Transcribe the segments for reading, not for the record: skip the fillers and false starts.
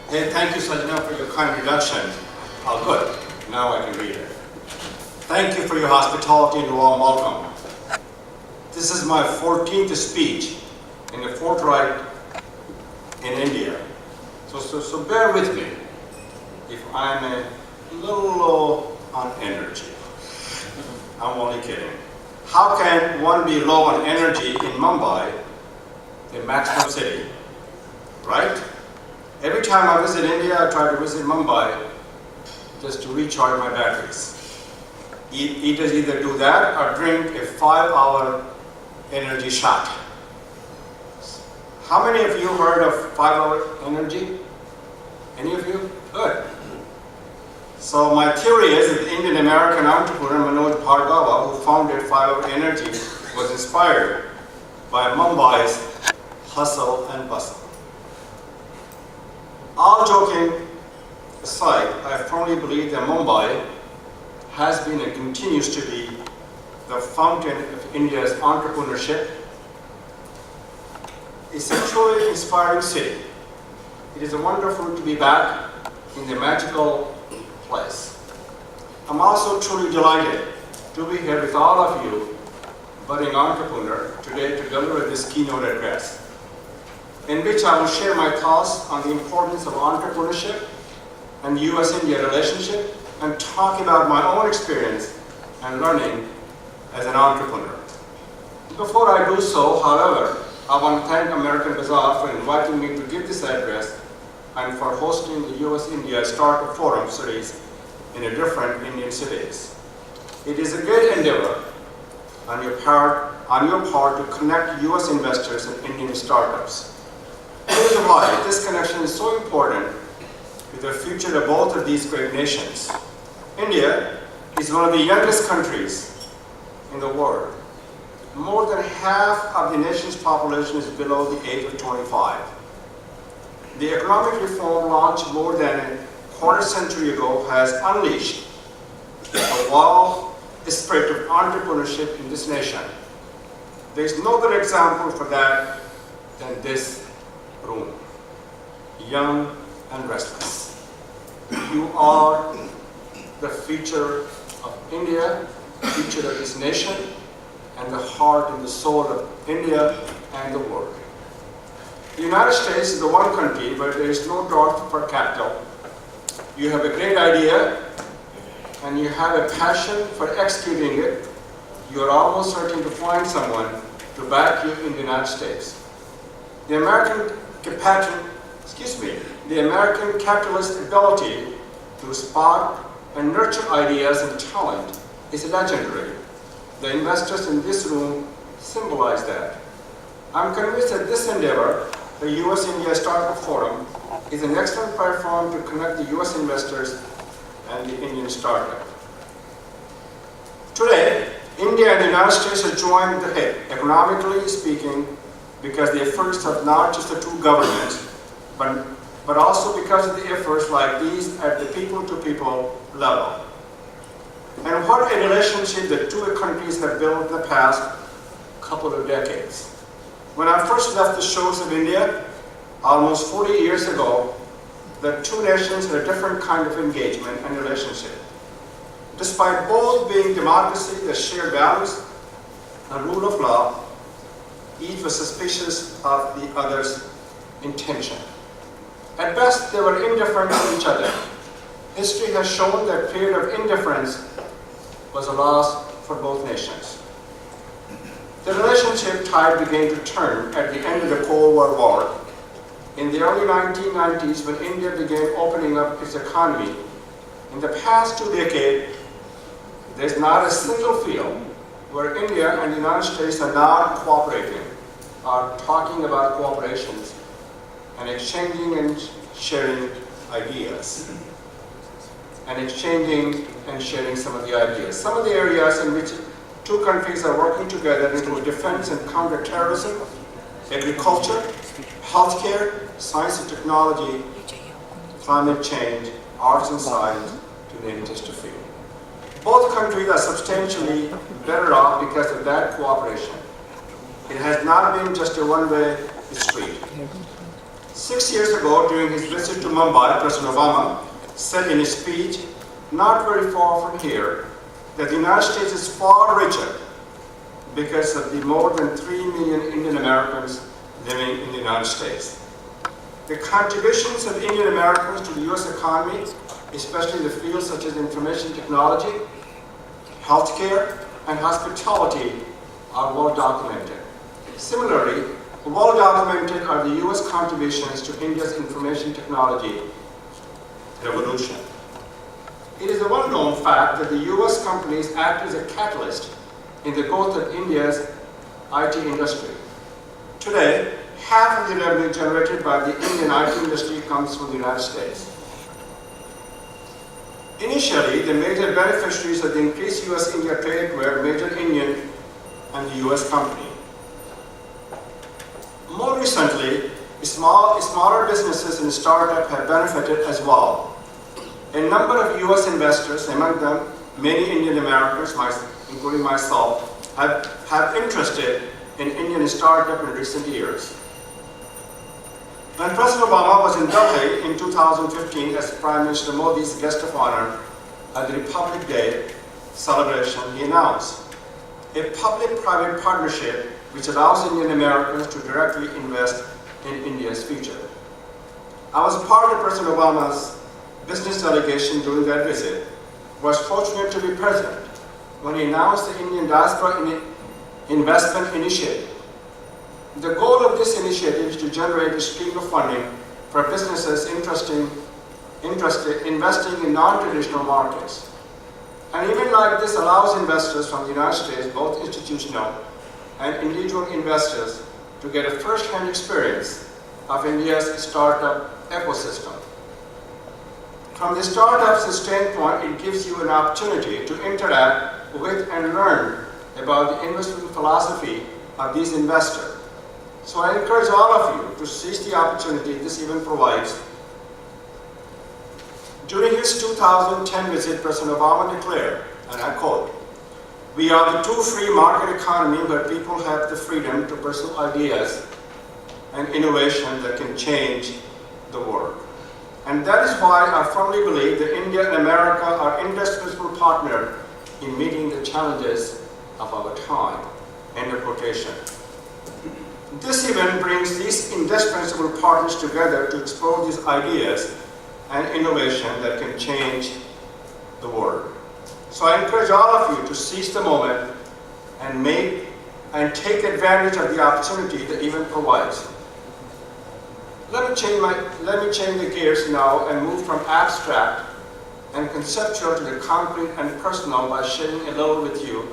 Hey, thank you, Sajna, for your kind introduction. Oh, good. Now I can read it. Thank you for your hospitality and warm welcome. This is my 14th speech in a fortnight in India. So bear with me if I'm a little low on energy. I'm only kidding. How can one be low on energy in Mumbai, the maximum city, right? Every time I visit India, I try to visit Mumbai just to recharge my batteries. Eaters either do that or drink a 5-hour energy shot. How many of you heard of 5-hour energy? Any of you? Good. So my theory is that the Indian-American entrepreneur Manoj Bhargava, who founded 5-hour energy, was inspired by Mumbai's hustle and bustle. All joking aside, I firmly believe that Mumbai has been and continues to be the fountain of India's entrepreneurship. It's a truly inspiring city. It is wonderful to be back in the magical place. I'm also truly delighted to be here with all of you, budding entrepreneur, today to deliver this keynote address, in which I will share my thoughts on the importance of entrepreneurship and the US-India relationship and talk about my own experience and learning as an entrepreneur. Before I do so, however, I want to thank American Bazaar for inviting me to give this address and for hosting the US-India Startup Forum series in a different Indian cities. It is a great endeavor on your part to connect US investors and Indian startups. Here's why this connection is so important to the future of both of these great nations. India is one of the youngest countries in the world. More than half of the nation's population is below the age of 25. The economic reform launched more than a quarter century ago has unleashed a wild spirit of entrepreneurship in this nation. There is no other example for that than this room, young and restless. You are the future of India, the future of this nation, and the heart and the soul of India and the world. The United States is the one country where there is no drought for capital. You have a great idea and you have a passion for executing it. You are almost certain to find someone to back you in the United States. The American capitalist ability to spark and nurture ideas and talent is legendary. The investors in this room symbolize that. I'm convinced that this endeavor, the US-India Startup Forum, is an excellent platform to connect the US investors and the Indian startup. Today, India and the United States are joined at the hip, economically speaking, because the efforts of not just the two governments, but also because of the efforts like these at the people-to-people level. And what a relationship the two countries have built in the past couple of decades. When I first left the shores of India, almost 40 years ago, the two nations had a different kind of engagement and relationship. Despite both being democracy that shared values and rule of law, each was suspicious of the other's intention. At best, they were indifferent to each other. History has shown that period of indifference was a loss for both nations. The relationship tide began to turn at the end of the Cold War. In the early 1990s, when India began opening up its economy, in the past 2 decades, there's not a single field where India and the United States are not cooperating, are talking about cooperations and exchanging and sharing ideas. And exchanging and sharing some of the ideas. Some of the areas in which two countries are working together include defense and counterterrorism, agriculture, healthcare, science and technology, climate change, arts and science, to name just a few. Both countries are substantially better off because of that cooperation. It has not been just a one-way street. 6 years ago, during his visit to Mumbai, President Obama said in his speech, not very far from here, that the United States is far richer because of the more than 3 million Indian Americans living in the United States. The contributions of Indian Americans to the US economy, especially in the fields such as information technology, healthcare, and hospitality, are well documented. Similarly, well documented are the US contributions to India's information technology revolution. It is a well-known fact that the US companies act as a catalyst in the growth of India's IT industry. Today, half of the revenue generated by the Indian IT industry comes from the United States. Initially, the major beneficiaries of the increased US-India trade were major Indian and the US company. More recently, smaller businesses and startups have benefited as well. A number of US investors, among them many Indian Americans, including myself, have interested in Indian startups in recent years. When President Obama was in Delhi in 2015 as Prime Minister Modi's guest of honor at the Republic Day celebration, he announced a public-private partnership which allows Indian Americans to directly invest in India's future. I was part of President Obama's business delegation during that visit, was fortunate to be present when he announced the Indian Diaspora Investment Initiative. The goal of this initiative is to generate a stream of funding for businesses interested investing in non-traditional markets. An event like this allows investors from the United States, both institutional and individual investors, to get a first-hand experience of India's startup ecosystem. From the startup's standpoint, it gives you an opportunity to interact with and learn about the investment philosophy of these investors. So I encourage all of you to seize the opportunity this event provides. During his 2010 visit, President Obama declared, and I quote, "We are the true free market economy where people have the freedom to pursue ideas and innovation that can change the world." And that is why I firmly believe that India and America are indispensable partners in meeting the challenges of our time. End of quotation. This event brings these indispensable partners together to explore these ideas and innovation that can change the world. So I encourage all of you to seize the moment and take advantage of the opportunity the event provides. Let me change the gears now and move from abstract and conceptual to the concrete and personal by sharing a little with you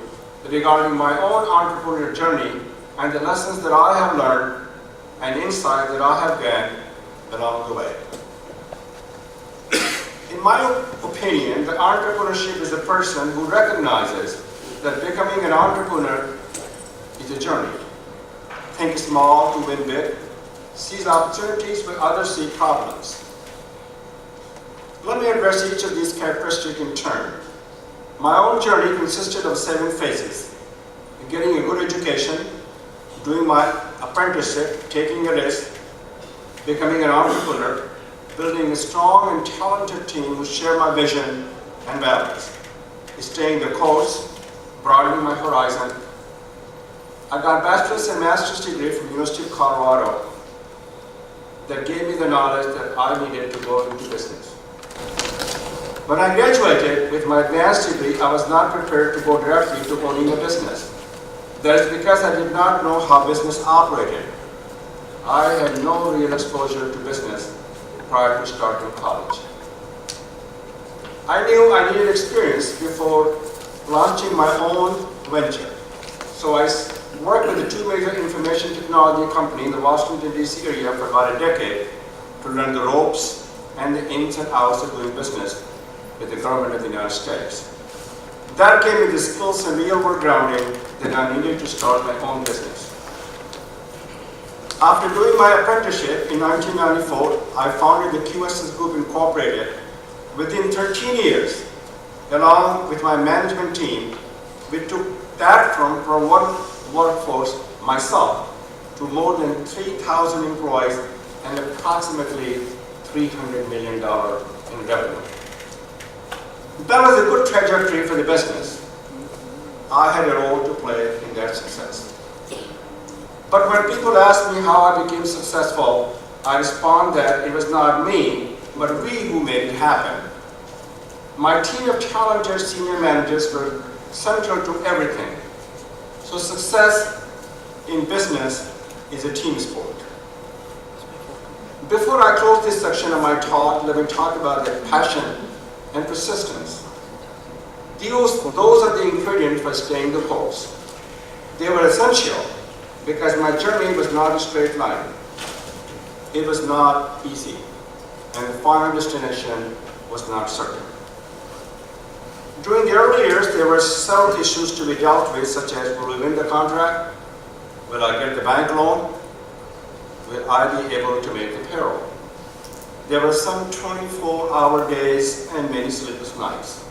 regarding my own entrepreneurial journey and the lessons that I have learned and insight that I have gained along the way. In my opinion, the entrepreneurship is a person who recognizes that becoming an entrepreneur is a journey. Think small to win big. Seize opportunities where others see problems. Let me address each of these characteristics in turn. My own journey consisted of 7 phases: getting a good education, doing my apprenticeship, taking a risk, becoming an entrepreneur, building a strong and talented team who share my vision and values, staying the course, broadening my horizon. I got a bachelor's and master's degree from University of Colorado that gave me the knowledge that I needed to go into business. When I graduated with my advanced degree, I was not prepared to go directly to owning a business. That is because I did not know how business operated. I had no real exposure to business prior to starting college. I knew I needed experience before launching my own venture. So I worked with the 2 major information technology companies in the Washington, D.C. area for about a decade to learn the ropes and the ins and outs of doing business with the government of the United States. That gave me the skills and real-world grounding that I needed to start my own business. After doing my apprenticeship in 1994, I founded the QSS Group Incorporated. Within 13 years, along with my management team, we took that from one workforce, myself, to more than 3,000 employees and approximately $300 million in revenue. That was a good trajectory for the business. I had a role to play in that success. But when people ask me how I became successful, I respond that it was not me, but we who made it happen. My team of talented senior managers were central to everything. So success in business is a team sport. Before I close this section of my talk, let me talk about the passion and persistence. Those are the ingredients for staying the course. They were essential because my journey was not a straight line. It was not easy, and the final destination was not certain. During the early years, there were several issues to be dealt with, such as will we win the contract? Will I get the bank loan? Will I be able to make the payroll? There were some 24-hour days and many sleepless nights.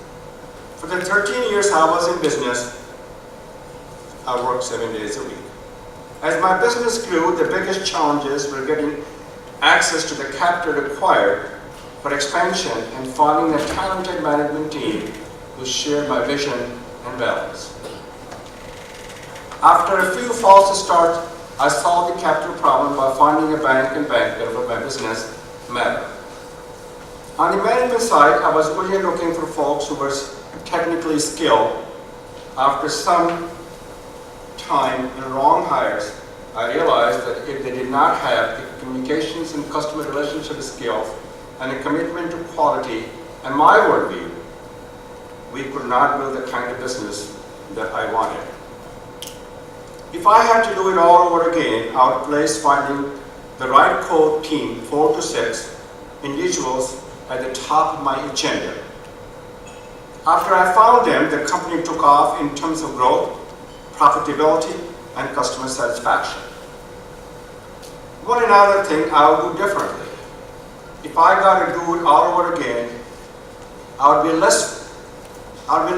For the 13 years I was in business, I worked 7 days a week. As my business grew, the biggest challenges were getting access to the capital required for expansion and finding a talented management team who shared my vision and values. After a few false starts, I solved the capital problem by finding a bank and banker for my business matter. On the management side, I was really looking for folks who were technically skilled. After some time in wrong hires, I realized that if they did not have the communications and customer relationship skills and a commitment to quality and my worldview, we could not build the kind of business that I wanted. If I had to do it all over again, I would place finding the right core team, 4 to 6 individuals, at the top of my agenda. After I found them, the company took off in terms of growth, profitability, and customer satisfaction. One another thing I would do differently. If I got to do it all over again, I would be a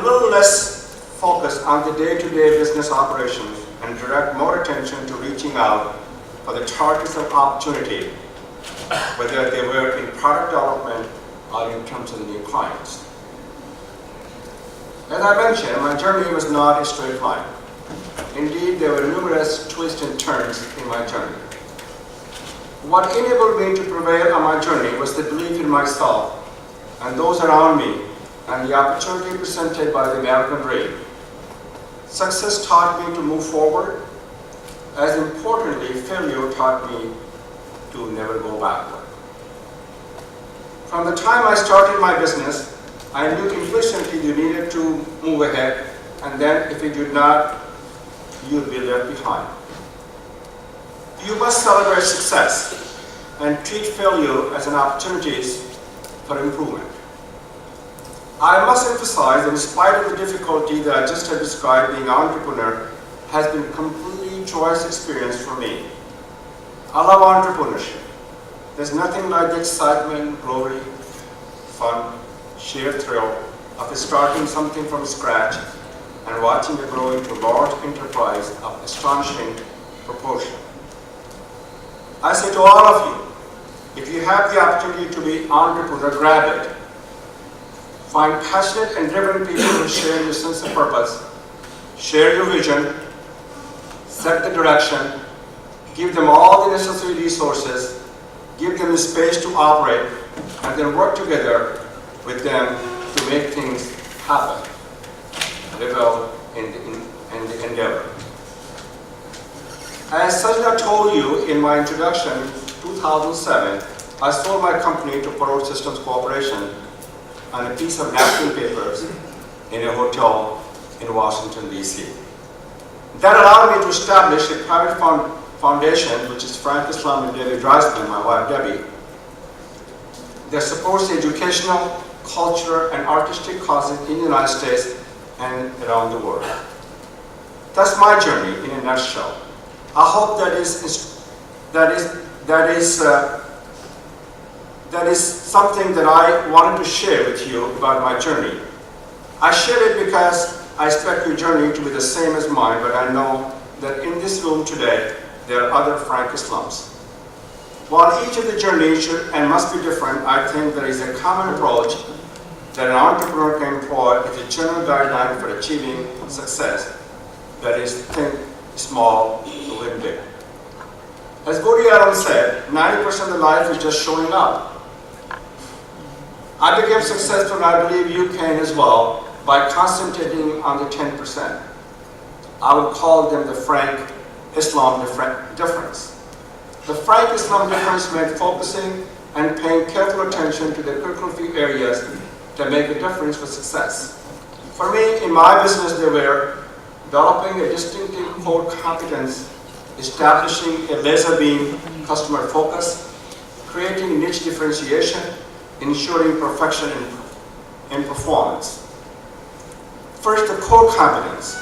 little less focused on the day-to-day business operations and direct more attention to reaching out for the targets of opportunity, whether they were in product development or in terms of the new clients. As I mentioned, my journey was not a straight line. Indeed, there were numerous twists and turns in my journey. What enabled me to prevail on my journey was the belief in myself and those around me and the opportunity presented by the American dream. Success taught me to move forward. As importantly, failure taught me to never go backward. From the time I started my business, I knew implicitly you needed to move ahead, and then if you did not, you'd be left behind. You must celebrate success and treat failure as an opportunity for improvement. I must emphasize that in spite of the difficulty that I just have described, being an entrepreneur has been a completely joyous experience for me. I love entrepreneurship. There's nothing like the excitement, glory, fun, sheer thrill of starting something from scratch and watching it grow into a large enterprise of astonishing proportion. I say to all of you, if you have the opportunity to be an entrepreneur, grab it. Find passionate and driven people who share your sense of purpose, share your vision, set the direction, give them all the necessary resources, give them the space to operate, and then work together with them to make things happen. Revel in the endeavor. As Sajna told you in my introduction, 2007, I sold my company to Parole Systems Corporation on a piece of napkin papers in a hotel in Washington, D.C. That allowed me to establish a private foundation, which is Frank Islam and Debbie Dreisman, my wife Debbie, that supports educational, cultural, and artistic causes in the United States and around the world. That's my journey in a nutshell. I hope that is something that I wanted to share with you about my journey. I share it because I expect your journey to be the same as mine, but I know that in this room today, there are other Frank Islams. While each of the journeys should and must be different, I think there is a common approach that an entrepreneur can employ as a general guideline for achieving success. That is, think small to win big. As Woody Allen said, 90% of life is just showing up. I became successful, and I believe you can as well, by concentrating on the 10%. I would call them the frank Islam difference. The frank Islam difference meant focusing and paying careful attention to the critical few areas that make a difference for success. For me, in my business, they were developing a distinctive core competence, establishing a laser beam customer focus, creating niche differentiation, ensuring perfection in performance. First, the core competence.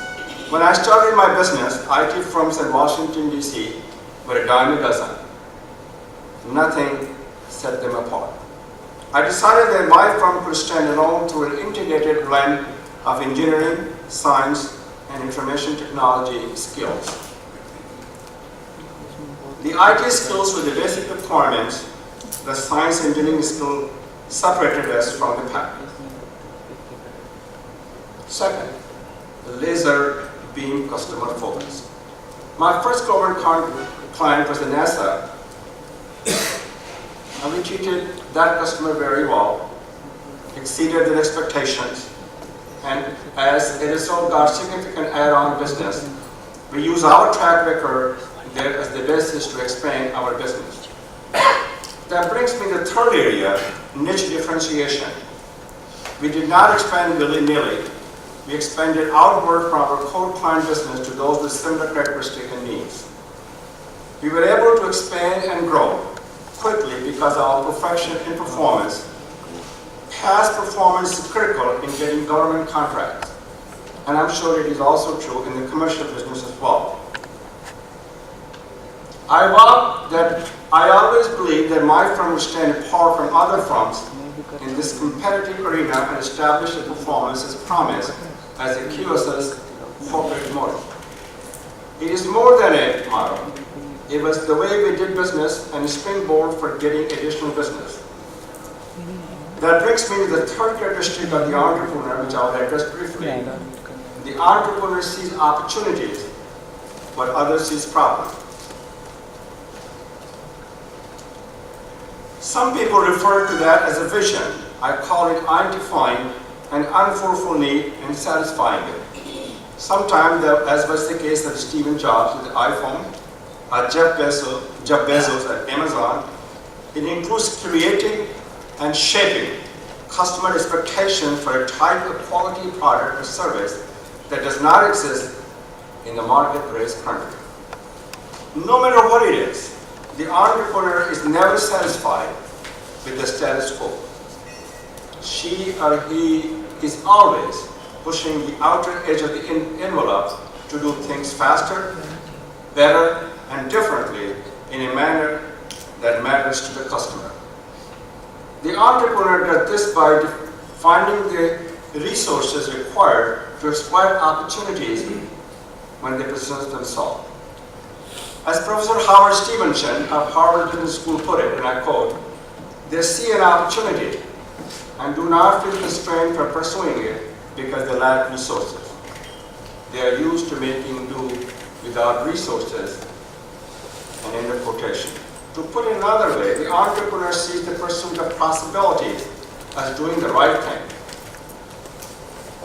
When I started my business, IT firms in Washington, D.C. were a dime a dozen. Nothing set them apart. I decided that my firm could stand alone through an integrated blend of engineering, science, and information technology skills. The IT skills were the basic requirements. The science engineering skill separated us from the pack. Second, the laser beam customer focus. My first government client was the NASA, and we treated that customer very well, exceeded their expectations, and as a result got significant add-on business. We use our track record there as the basis to expand our business. That brings me to the third area, niche differentiation. We did not expand willy-nilly. We expanded outward from our core client business to those with similar characteristics and needs. We were able to expand and grow quickly because of our perfection in performance. Past performance is critical in getting government contracts, and I'm sure it is also true in the commercial business as well. I always believed that my firm would stand apart from other firms in this competitive arena and establish a performance as promised as a QS's corporate model. It is more than a model. It was the way we did business and a springboard for getting additional business. That brings me to the third characteristic of the entrepreneur, which I will address briefly. The entrepreneur sees opportunities, but others sees problems. Some people refer to that as a vision. I call it identifying an unfulfilled need and satisfying it. Sometimes, as was the case of Steve Jobs with the iPhone, Jeff Bezos at Amazon, it includes creating and shaping customer expectation for a type of quality product or service that does not exist in the marketplace currently. No matter what it is, the entrepreneur is never satisfied with the status quo. She or he is always pushing the outer edge of the envelope to do things faster, better, and differently in a manner that matters to the customer. The entrepreneur does this by finding the resources required to exploit opportunities when they present themselves. As Professor Howard Stevenson of Harvard Business School put it, and I quote, "They see an opportunity and do not feel constrained for pursuing it because they lack resources. They are used to making do without resources," and end of quotation. To put it another way, the entrepreneur sees the pursuit of possibilities as doing the right thing.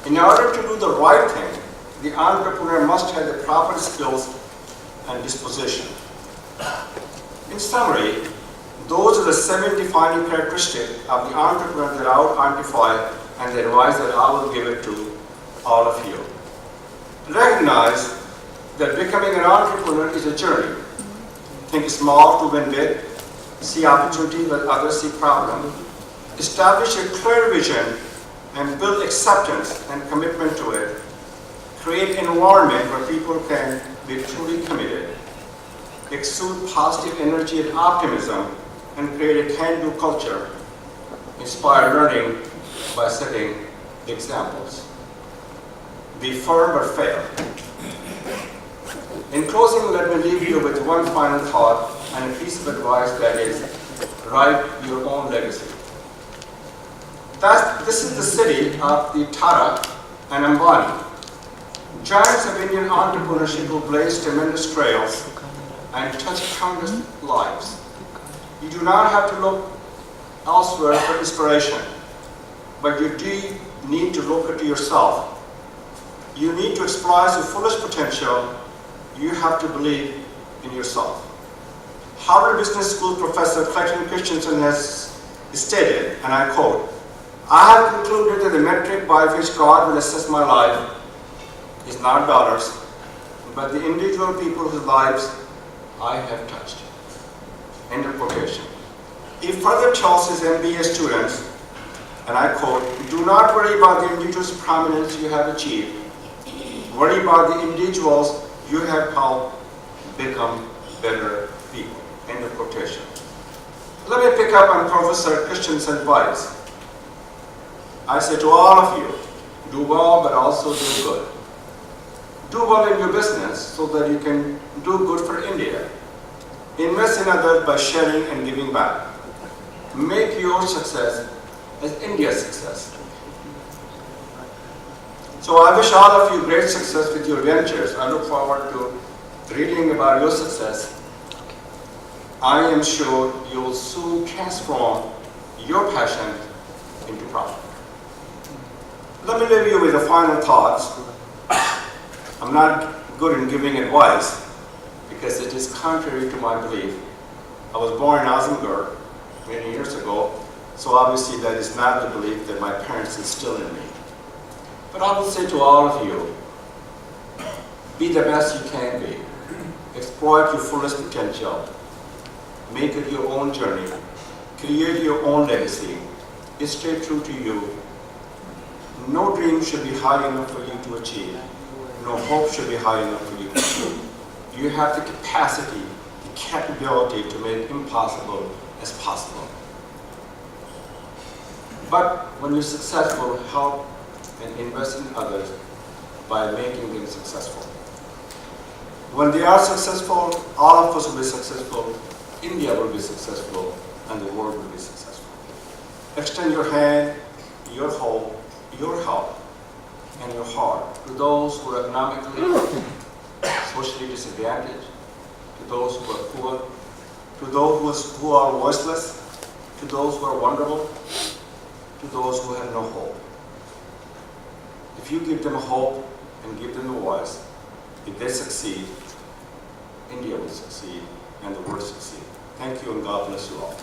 In order to do the right thing, the entrepreneur must have the proper skills and disposition. In summary, those are the 7 defining characteristics of the entrepreneur that I will identify and the advice that I will give it to all of you. Recognize that becoming an entrepreneur is a journey. Think small to win big, see opportunity where others see problem, establish a clear vision and build acceptance and commitment to it, create an environment where people can be truly committed, exude positive energy and optimism, and create a can-do culture, inspire learning by setting examples. Be firm or fail. In closing, let me leave you with one final thought and a piece of of advice, that is, write your own legacy. This is the city of the Tata and Ambani, giants of Indian entrepreneurship who blazed tremendous trails and touched countless lives. You do not have to look elsewhere for inspiration, but you do need to look at yourself. You need to exploit your fullest potential. You have to believe in yourself. Harvard Business School professor Clayton Christensen has stated, and I quote, "I have concluded that the metric by which God will assess my life is not dollars, but the individual people whose lives I have touched." End of quotation. He further tells his MBA students, and I quote, "Do not worry about the individual's prominence you have achieved. Worry about the individuals you have helped become better people." End of quotation. Let me pick up on Professor Christensen's advice. I say to all of you, do well, but also do good. Do well in your business so that you can do good for India. Invest in others by sharing and giving back. Make your success as India's success. So I wish all of you great success with your ventures. I look forward to reading about your success. I am sure you will soon transform your passion into profit. Let me leave you with the final thoughts. I'm not good in giving advice because it is contrary to my belief. I was born in Azamgarh many years ago, so obviously that is not the belief that my parents instilled in me. But I will say to all of you, be the best you can be. Exploit your fullest potential. Make it your own journey. Create your own legacy. Stay true to you. No dream should be high enough for you to achieve. No hope should be high enough for you to achieve. You have the capacity, the capability to make impossible as possible. But when you're successful, help and invest in others by making them successful. When they are successful, all of us will be successful, India will be successful, and the world will be successful. Extend your hand, your hope, your help, and your heart to those who are economically, socially disadvantaged, to those who are poor, to those who are voiceless, to those who are vulnerable, to those who have no hope. If you give them hope and give them a voice, if they succeed, India will succeed and the world will succeed. Thank you and God bless you all.